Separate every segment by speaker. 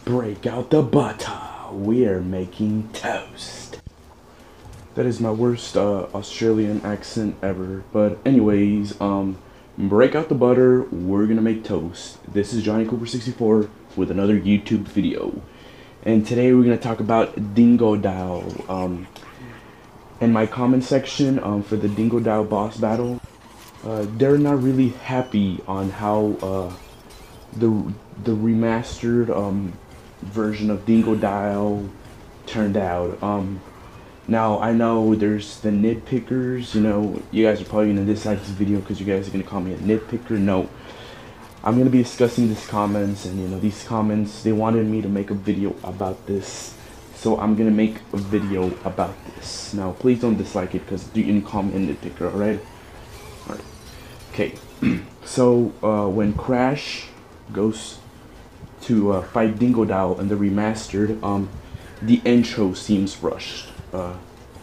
Speaker 1: Break out the butter. We're making toast. That is my worst Australian accent ever. But anyways, break out the butter. We're gonna make toast. This is Johnny Cooper 64 with another YouTube video, and today we're gonna talk about Dingodile. In my comment section for the Dingodile boss battle, they're not really happy on how the remastered version of Dingodile turned out. Now I know there's the nitpickers. You know, you guys are probably gonna dislike this video because you guys are gonna call me a nitpicker. No, I'm gonna be discussing these comments, and you know, these comments, they wanted me to make a video about this, so I'm gonna make a video about this. Now please don't dislike it because you can call me a nitpicker. Alright, okay. So when Crash goes to fight Dingodile in the remastered, the intro seems rushed.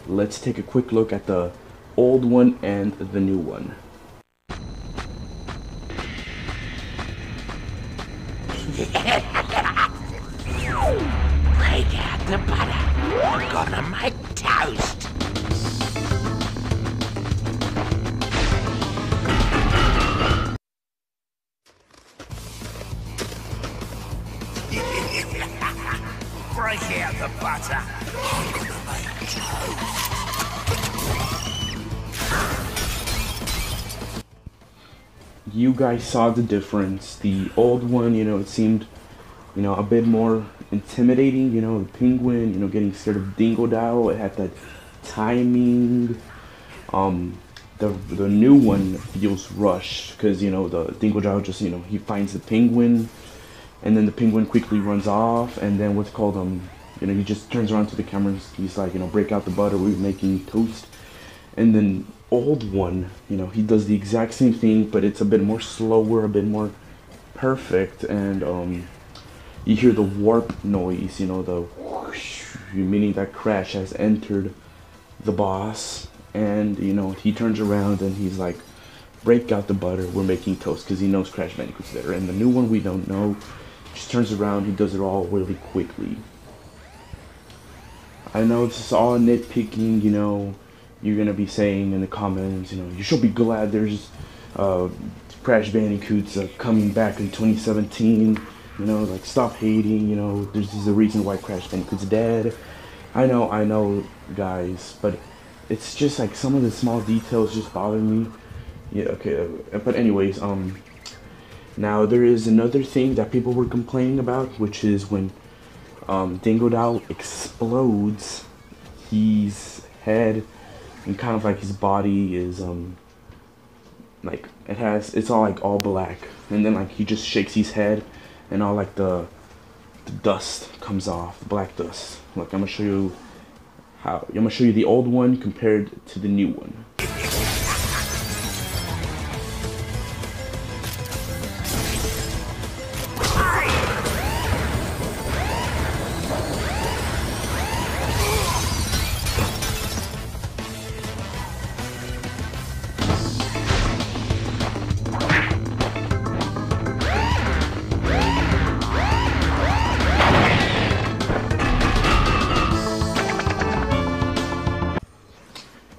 Speaker 1: Let's take a quick look at the old one and the new one.
Speaker 2: Break out the butter. I'm gonna make toast. Break out the butter. I'm gonna make toast.
Speaker 1: You guys saw the difference. The old one, you know, it seemed, you know, a bit more intimidating. You know, the penguin, you know, getting scared of Dingodile. It had that timing. The new one feels rushed because, you know, the Dingodile just, you know, he finds the penguin, and then the penguin quickly runs off, and then what's called you know, he just turns around to the camera. He's like, you know, break out the butter. We're making toast. And then old one, you know, he does the exact same thing, but it's a bit more slower, a bit more perfect, and you hear the warp noise, you know, the whoosh, meaning that Crash has entered the boss, and you know, he turns around and he's like, break out the butter, we're making toast, because he knows Crash Bandicoot's there. And the new one, we don't know. He just turns around, he does it all really quickly. I know this is all nitpicking, you know. You're gonna be saying in the comments, you know, you should be glad there's Crash Bandicoot's coming back in 2017. You know, like, stop hating. You know, there's a reason why Crash Bandicoot's dead. I know, guys, but it's just like some of the small details just bother me. Yeah, okay, but anyways, now there is another thing that people were complaining about, which is when Dingodile explodes, his head and kind of like his body is like, it's all like all black, and then like he just shakes his head and all like the dust comes off, the black dust. Look, I'm gonna show you the old one compared to the new one.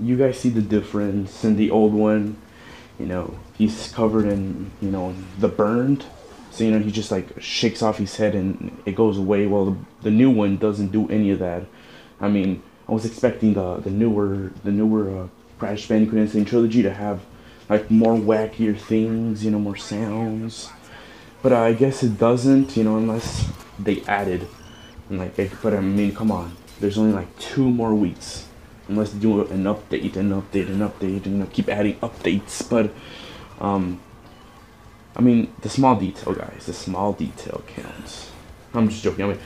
Speaker 1: You guys see the difference in the old one. You know, he's covered in, you know, the burned, so you know, he just like shakes off his head and it goes away. Well, the new one doesn't do any of that. I mean, I was expecting the newer Crash Bandicoot N Sane Trilogy to have like more wackier things, you know, more sounds, but I guess it doesn't, you know, unless they added, and like, but I mean, come on, there's only like 2 more weeks. Unless they do an update, and you know, keep adding updates. But I mean, the small detail, guys, the small detail counts. I'm just joking. I mean,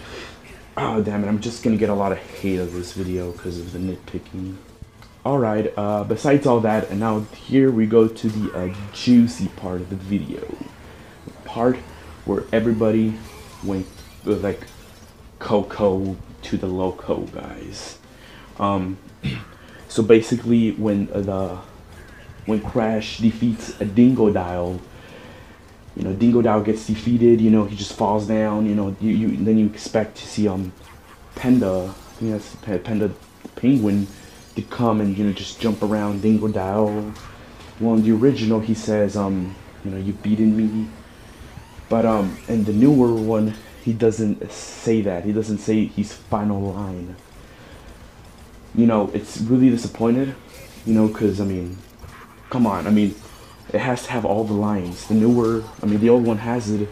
Speaker 1: oh damn it, I'm just gonna get a lot of hate of this video because of the nitpicking. Alright, besides all that, and now here we go to the juicy part of the video. The part where everybody went like Coco to the loco, guys. So basically, when Crash defeats a Dingodile, you know, Dingodile gets defeated. You know, he just falls down. You know, then you expect to see Panda, I think that's Panda the penguin, to come and, you know, just jump around Dingodile. Well, in the original, he says, you know, you've beaten me. But in the newer one, he doesn't say that. He doesn't say his final line. You know, it's really disappointed. You know, because I mean, come on. I mean, it has to have all the lines. The newer, I mean, the old one has it.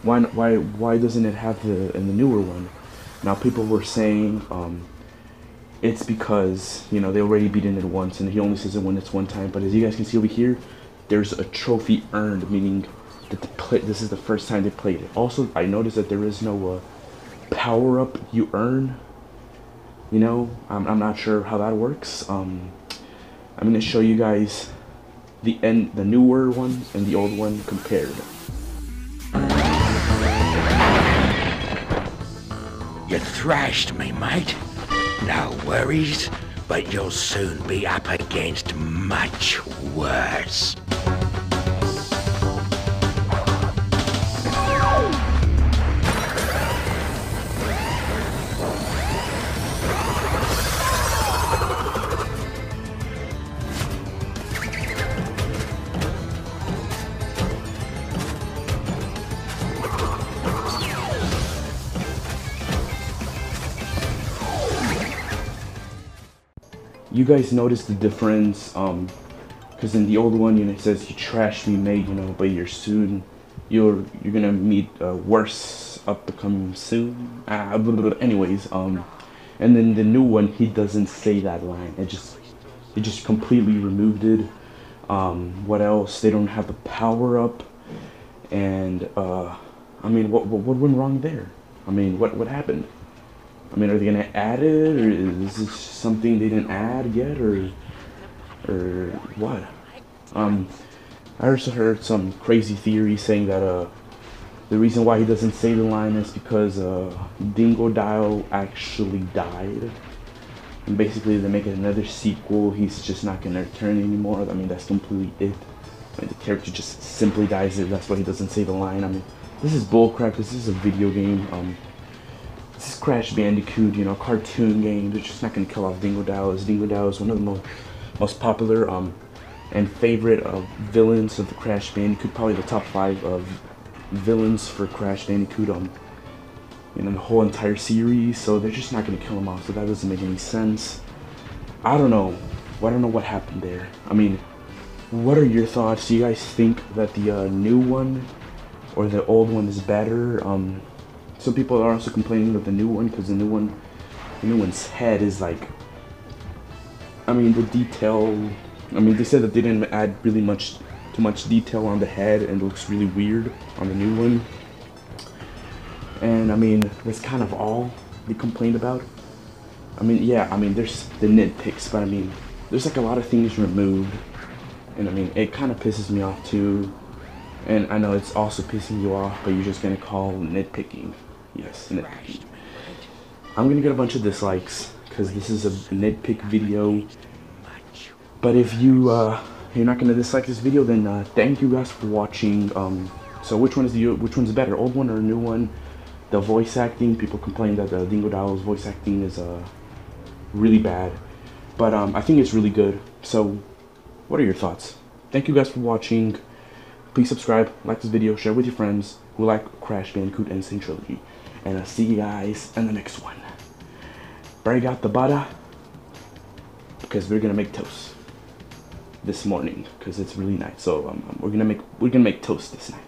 Speaker 1: Why doesn't it have the in the newer one? Now people were saying it's because, you know, they already beaten it once and he only says it when it's one time. But as you guys can see over here, there's a trophy earned, meaning that this is the first time they played it. Also, I noticed that there is no power up you earn. You know, I'm not sure how that works. I'm gonna show you guys the newer one and the old one compared.
Speaker 2: You thrashed me, mate. No worries, but you'll soon be up against much worse.
Speaker 1: You guys notice the difference, because in the old one, you know, it says you trashed me, mate, you know, but you're gonna meet worse up to come soon. Anyways, and then the new one, he doesn't say that line. It just completely removed it. What else? They don't have the power up, and I mean, what went wrong there? I mean, what happened? I mean, are they gonna add it, or is this something they didn't add yet, or what? I also heard some crazy theory saying that the reason why he doesn't say the line is because Dingodile actually died, and basically they make another sequel. He's just not gonna return anymore. I mean, that's completely it. I mean, the character just simply dies. That's why he doesn't say the line. I mean, this is bullcrap. This is a video game. This is Crash Bandicoot, you know, cartoon game. They're just not gonna kill off Dingodile. Dingodile is one of the most popular and favorite villains of the Crash Bandicoot. Probably the top 5 of villains for Crash Bandicoot. You know, the whole entire series. So they're just not gonna kill him off. So that doesn't make any sense. I don't know. I don't know what happened there. I mean, what are your thoughts? Do you guys think that the new one or the old one is better? Some people are also complaining of the new one because the new one's head is like, I mean, the detail. I mean, they said that they didn't add really too much detail on the head, and it looks really weird on the new one. And I mean, that's kind of all they complained about. I mean, yeah, I mean, there's the nitpicks, but I mean, there's like a lot of things removed, and I mean, it kind of pisses me off too. And I know it's also pissing you off, but you're just gonna call nitpicking. Yes, nitpicking. I'm gonna get a bunch of dislikes because this is a nitpick video. But if you're not gonna dislike this video, then thank you guys for watching. So which one's better, old one or new one? The voice acting, people complain that the Dingodile's voice acting is really bad, but I think it's really good. So what are your thoughts? Thank you guys for watching. Please subscribe, like this video, share with your friends who like Crash Bandicoot and Sane Trilogy. And I'll see you guys in the next one. Break out the butter, because we're gonna make toast this morning, because it's really nice. So we're gonna make toast this night.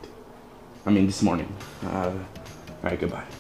Speaker 1: I mean this morning. Alright, goodbye.